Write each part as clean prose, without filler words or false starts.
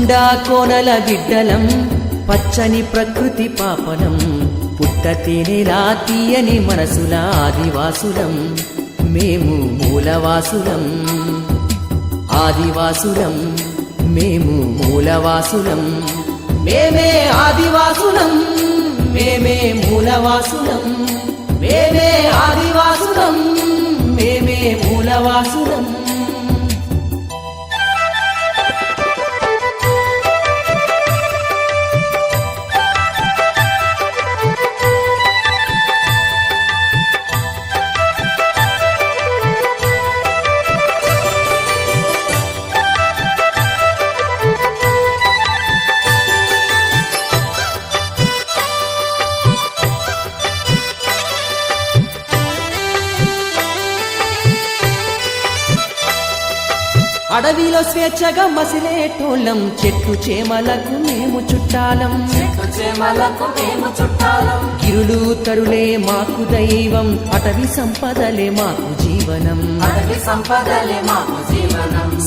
కొండా కోనల బిడ్డలం పచ్చని ప్రకృతి పాపనం పుట్టతేనెలా తీయని మనసుల ఆదివాసులం మేము మూలవాసులం ఆదివాసులం మేము మూలవాసులం మేమే ఆదివాసులం మేమే మూలవాసులం మేమే ఆదివాసులం మేమే మూలవాసులం అడవిలో స్వేచ్ఛగా మసిలేటోళ్ళం చెట్టు చేమలకు మేము చుట్టాలం కిరులు తరులే మాకు దైవం అటవీ సంపదలే మాకు జీవనం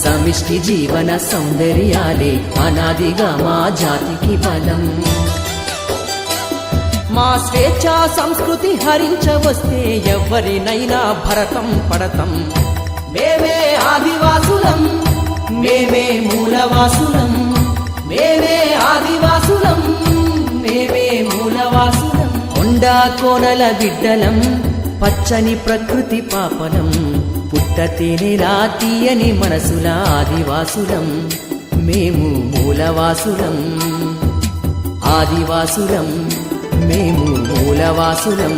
సమిష్టి జీవన సౌందర్యాలే అనాదిగా మా జాతికి బలం మా స్వేచ్ఛ సంస్కృతి హరించవస్తే ఎవరినైనా భరతం పడతం మేమే ఆదివాసులం మేమే మూలవాసులం మేమే ఆదివాసులం మేమే మూలవాసులం కొండా కోనల బిడ్డలం పచ్చని ప్రకృతి పాపనం పుట్టతేనెలా తీయని మనసుల ఆదివాసులం మేము మూలవాసులం ఆదివాసులం మేము మూలవాసులం